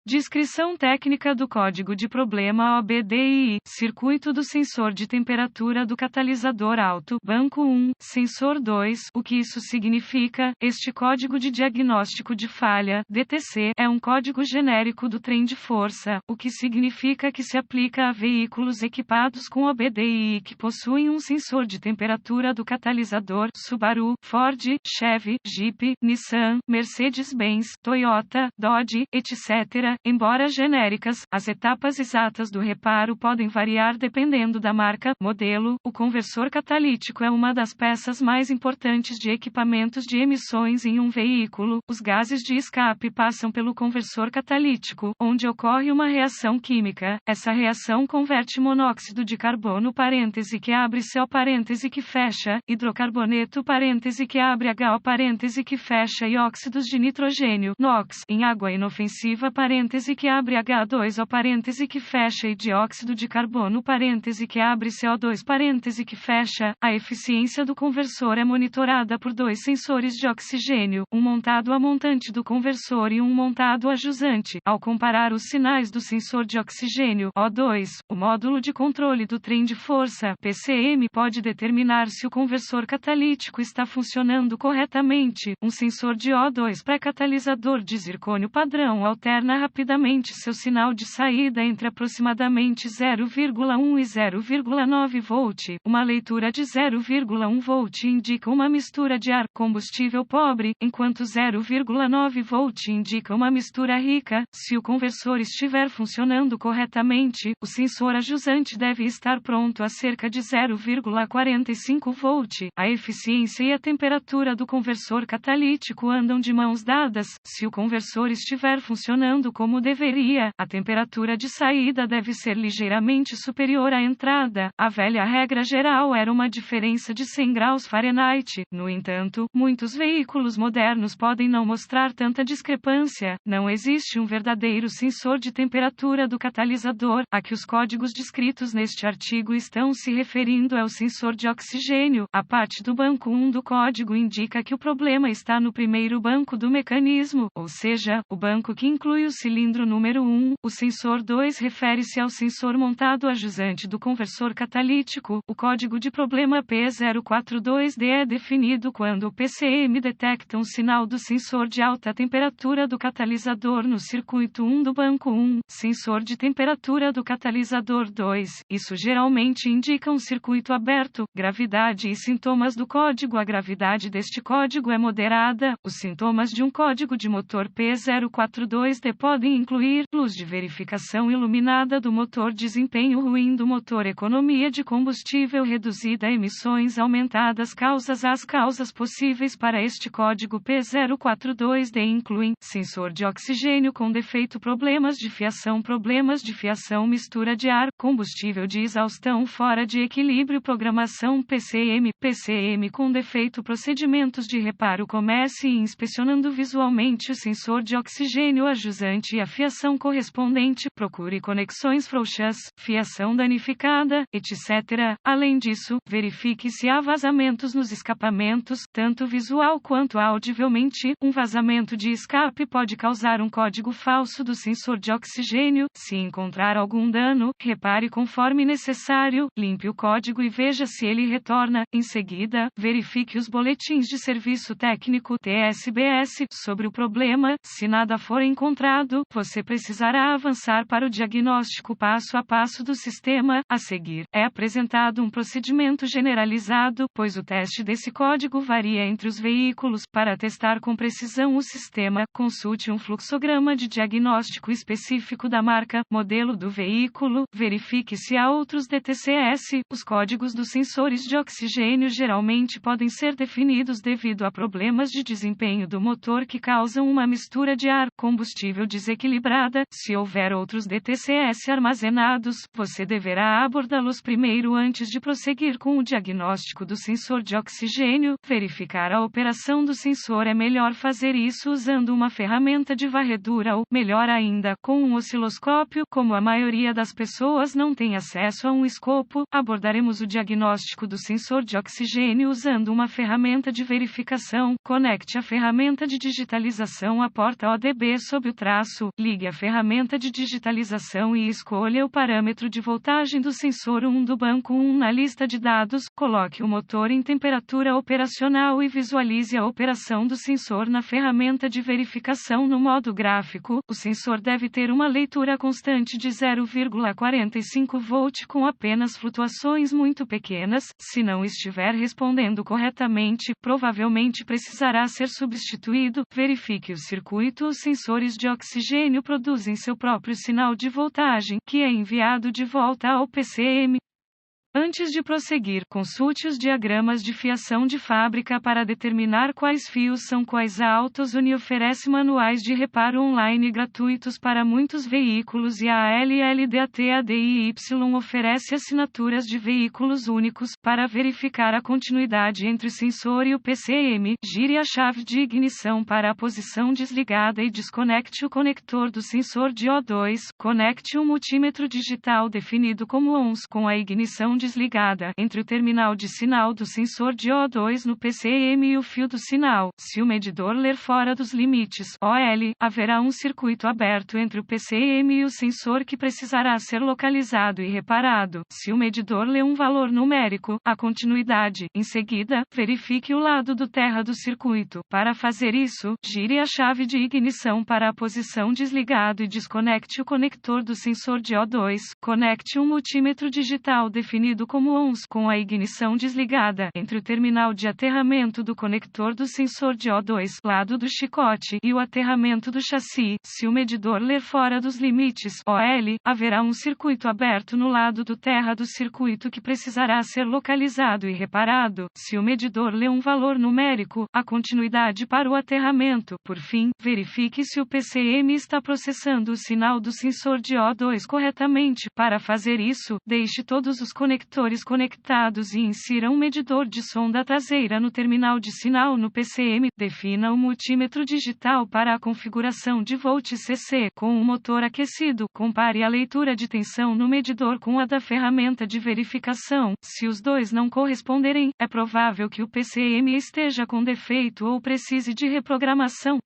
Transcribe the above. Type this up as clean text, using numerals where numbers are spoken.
Descrição técnica do código de problema OBDI, circuito do sensor de temperatura do catalisador alto, banco 1, sensor 2. O que isso significa? Este código de diagnóstico de falha, DTC, é um código genérico do trem de força, o que significa que se aplica a veículos equipados com OBDI que possuem um sensor de temperatura do catalisador, Subaru, Ford, Chevy, Jeep, Nissan, Mercedes-Benz, Toyota, Dodge, etc. Embora genéricas, as etapas exatas do reparo podem variar dependendo da marca, modelo. O conversor catalítico é uma das peças mais importantes de equipamentos de emissões em um veículo. Os gases de escape passam pelo conversor catalítico, onde ocorre uma reação química. Essa reação converte monóxido de carbono parêntese que abre CO parêntese que fecha, hidrocarboneto parêntese que abre HO parêntese que fecha e óxidos de nitrogênio, NOx, em água inofensiva parêntese que abre H2O parêntese que fecha e dióxido de carbono parêntese que abre CO2 parêntese que fecha. A eficiência do conversor é monitorada por dois sensores de oxigênio, um montado a montante do conversor e um montado a jusante. Ao comparar os sinais do sensor de oxigênio O2, o módulo de controle do trem de força PCM pode determinar se o conversor catalítico está funcionando corretamente. Um sensor de O2 pré-catalisador de zircônio padrão alterna rapidamente seu sinal de saída entre aproximadamente 0,1 e 0,9 volt. Uma leitura de 0,1 volt indica uma mistura de ar combustível pobre, enquanto 0,9 volt indica uma mistura rica. Se o conversor estiver funcionando corretamente, o sensor ajusante deve estar pronto a cerca de 0,45 volt. A eficiência e a temperatura do conversor catalítico andam de mãos dadas. Se o conversor estiver funcionando como deveria, a temperatura de saída deve ser ligeiramente superior à entrada. A velha regra geral era uma diferença de 100 graus Fahrenheit. No entanto, muitos veículos modernos podem não mostrar tanta discrepância. Não existe um verdadeiro sensor de temperatura do catalisador. A que os códigos descritos neste artigo estão se referindo é o sensor de oxigênio. A parte do banco 1 do código indica que o problema está no primeiro banco do mecanismo, ou seja, o banco que inclui o cilindro número 1. O sensor 2 refere-se ao sensor montado a jusante do conversor catalítico. O código de problema P042D é definido quando o PCM detecta um sinal do sensor de alta temperatura do catalisador no circuito 1 do banco 1, sensor de temperatura do catalisador 2. Isso geralmente indica um circuito aberto. Gravidade e sintomas do código. A gravidade deste código é moderada. Os sintomas de um código de motor P042D podem incluir luz de verificação iluminada do motor, desempenho ruim do motor, economia de combustível reduzida, emissões aumentadas. As causas possíveis para este código P042D incluem sensor de oxigênio com defeito, problemas de fiação, mistura de ar, combustível de exaustão fora de equilíbrio, programação PCM com defeito, procedimentos de reparo. Comece inspecionando visualmente o sensor de oxigênio, a jusante e a fiação correspondente. Procure conexões frouxas, fiação danificada, etc. Além disso, verifique se há vazamentos nos escapamentos, tanto visual quanto audivelmente. Um vazamento de escape pode causar um código falso do sensor de oxigênio. Se encontrar algum dano, repare conforme necessário, limpe o código e veja se ele retorna. Em seguida, verifique os boletins de serviço técnico TSBS sobre o problema. Se nada for encontrado, você precisará avançar para o diagnóstico passo a passo do sistema. A seguir, é apresentado um procedimento generalizado, pois o teste desse código varia entre os veículos. Para testar com precisão o sistema, consulte um fluxograma de diagnóstico específico da marca, modelo do veículo. Verifique se há outros DTCS. Os códigos dos sensores de oxigênio geralmente podem ser definidos devido a problemas de desempenho do motor que causam uma mistura de ar, combustível desequilibrada. Se houver outros DTCS armazenados, você deverá abordá-los primeiro antes de prosseguir com o diagnóstico do sensor de oxigênio. Verificar a operação do sensor. É melhor fazer isso usando uma ferramenta de varredura ou, melhor ainda, com um osciloscópio. Como a maioria das pessoas não tem acesso a um escopo, abordaremos o diagnóstico do sensor de oxigênio usando uma ferramenta de verificação. Conecte a ferramenta de digitalização à porta ODB sob o traço isso, ligue a ferramenta de digitalização e escolha o parâmetro de voltagem do sensor 1 do banco 1 na lista de dados, coloque o motor em temperatura operacional e visualize a operação do sensor na ferramenta de verificação no modo gráfico. O sensor deve ter uma leitura constante de 0,45 volt com apenas flutuações muito pequenas. Se não estiver respondendo corretamente, provavelmente precisará ser substituído. Verifique o circuito. Os sensores de oxigênio produzem seu próprio sinal de voltagem, que é enviado de volta ao PCM. Antes de prosseguir, consulte os diagramas de fiação de fábrica para determinar quais fios são quais. A AutoZone oferece manuais de reparo online gratuitos para muitos veículos e a LLDAT-ADIY oferece assinaturas de veículos únicos. Para verificar a continuidade entre o sensor e o PCM, gire a chave de ignição para a posição desligada e desconecte o conector do sensor de O2. Conecte um multímetro digital definido como ONS com a ignição desligada entre o terminal de sinal do sensor de O2 no PCM e o fio do sinal. Se o medidor ler fora dos limites OL, haverá um circuito aberto entre o PCM e o sensor que precisará ser localizado e reparado. Se o medidor lê um valor numérico, a continuidade. Em seguida, verifique o lado do terra do circuito. Para fazer isso, gire a chave de ignição para a posição desligado e desconecte o conector do sensor de O2. Conecte um multímetro digital definido como ONS com a ignição desligada entre o terminal de aterramento do conector do sensor de O2, lado do chicote, e o aterramento do chassi. Se o medidor ler fora dos limites OL, haverá um circuito aberto no lado do terra do circuito que precisará ser localizado e reparado. Se o medidor lê um valor numérico, a continuidade para o aterramento. Por fim, verifique se o PCM está processando o sinal do sensor de O2 corretamente. Para fazer isso, deixe todos os conectores conectados e insira um medidor de sonda traseira no terminal de sinal no PCM. Defina o multímetro digital para a configuração de volt CC com o motor aquecido. Compare a leitura de tensão no medidor com a da ferramenta de verificação. Se os dois não corresponderem, é provável que o PCM esteja com defeito ou precise de reprogramação.